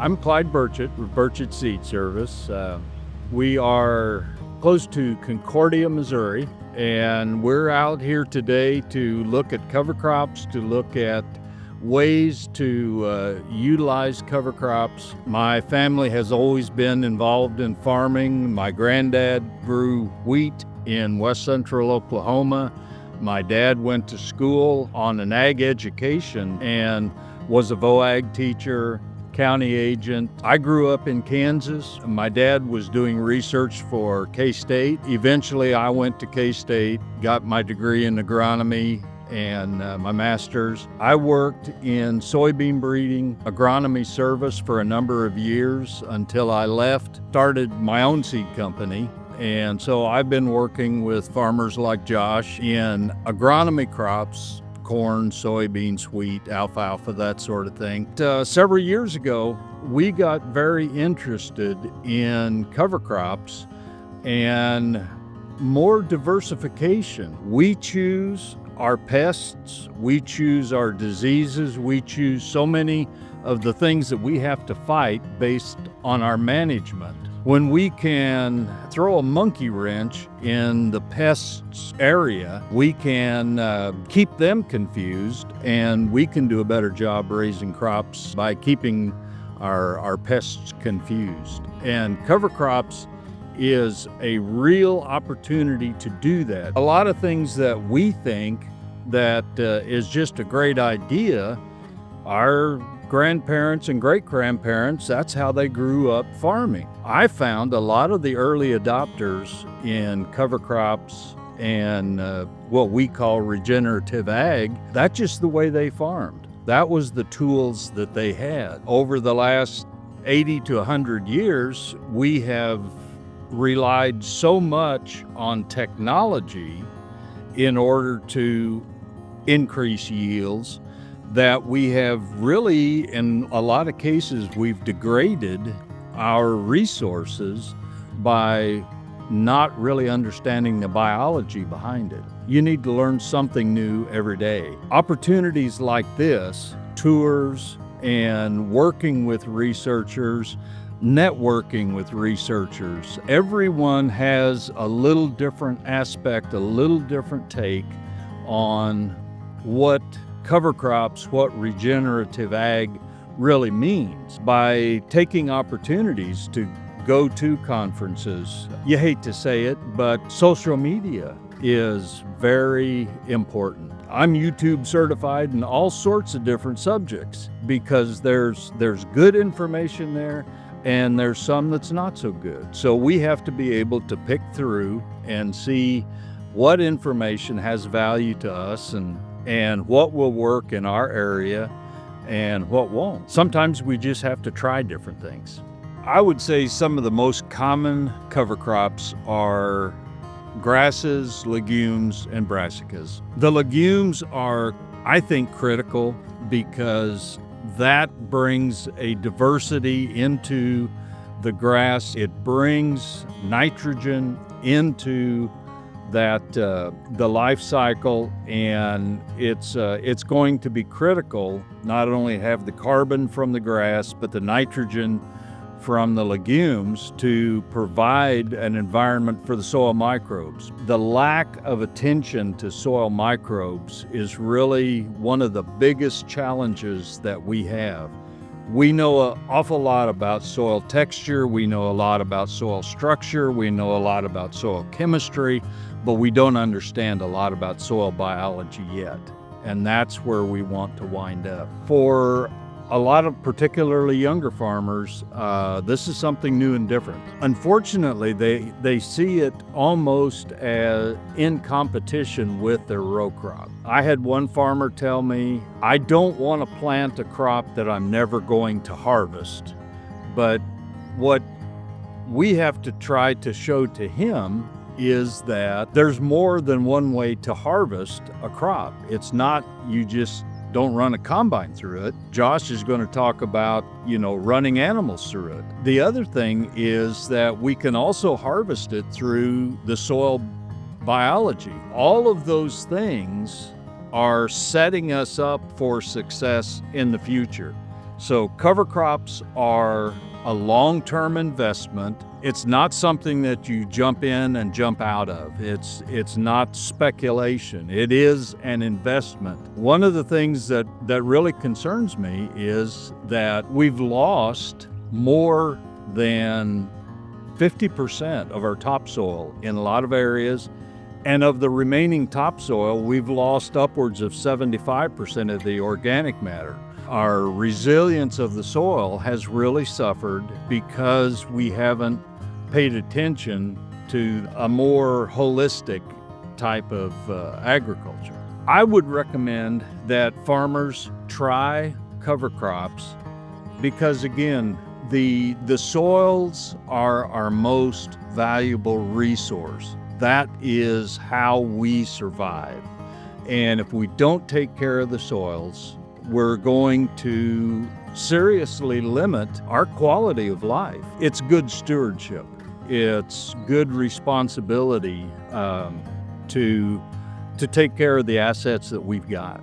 I'm Clyde Burchett with Burchett Seed Service. We are close to Concordia, Missouri, and we're out here today to look at cover crops, to look at ways to utilize cover crops. My family has always been involved in farming. My granddad grew wheat in west central Oklahoma. My dad went to school on an ag education and was a VOAG teacher, county agent. I grew up in Kansas. My dad was doing research for K-State. Eventually, I went to K-State, got my degree in agronomy and my master's. I worked in soybean breeding agronomy service for a number of years until I left, started my own seed company. And so I've been working with farmers like Josh in agronomy crops, corn, soybeans, wheat, alfalfa, that sort of thing. Several years ago, we got very interested in cover crops and more diversification. We choose our pests, we choose our diseases, we choose so many of the things that we have to fight based on our management. When we can throw a monkey wrench in the pests area, we can keep them confused, and we can do a better job raising crops by keeping our pests confused. And cover crops is a real opportunity to do that. A lot of things that we think that is just a great idea, our grandparents and great-grandparents, that's how they grew up farming. I found a lot of the early adopters in cover crops and what we call regenerative ag, that's just the way they farmed. That was the tools that they had. Over the last 80 to 100 years, we have relied so much on technology in order to increase yields that we have really, in a lot of cases, we've degraded our resources by not really understanding the biology behind it. You need to learn something new every day. Opportunities like this, tours and working with researchers, networking with researchers, everyone has a little different aspect, a little different take on what cover crops, what regenerative ag really means. By taking opportunities to go to conferences, you hate to say it, but social media is very important. I'm YouTube certified in all sorts of different subjects because there's good information there and there's some that's not so good. So we have to be able to pick through and see what information has value to us and what will work in our area and what won't. Sometimes we just have to try different things. I would say some of the most common cover crops are grasses, legumes, and brassicas. The legumes are, I think, critical because that brings a diversity into the grass. It brings nitrogen into the life cycle, and it's going to be critical not only have the carbon from the grass but the nitrogen from the legumes to provide an environment for the soil microbes. The lack of attention to soil microbes is really one of the biggest challenges that we have. We know an awful lot about soil texture, we know a lot about soil structure, we know a lot about soil chemistry, but we don't understand a lot about soil biology yet. And that's where we want to wind up. For a lot of particularly younger farmers, this is something new and different. Unfortunately, they see it almost as in competition with their row crop. I had one farmer tell me, I don't want to plant a crop that I'm never going to harvest. But what we have to try to show to him is that there's more than one way to harvest a crop. It's not you just don't run a combine through it. Josh is going to talk about, running animals through it. The other thing is that we can also harvest it through the soil biology. All of those things are setting us up for success in the future. So cover crops are a long-term investment. It's not something that you jump in and jump out of. It's not speculation. It is an investment. One of the things that really concerns me is that we've lost more than 50% of our topsoil in a lot of areas. And of the remaining topsoil, we've lost upwards of 75% of the organic matter. Our resilience of the soil has really suffered because we haven't paid attention to a more holistic type of agriculture. I would recommend that farmers try cover crops because, again, the soils are our most valuable resource. That is how we survive. And if we don't take care of the soils, we're going to seriously limit our quality of life. It's good stewardship. It's good responsibility to take care of the assets that we've got.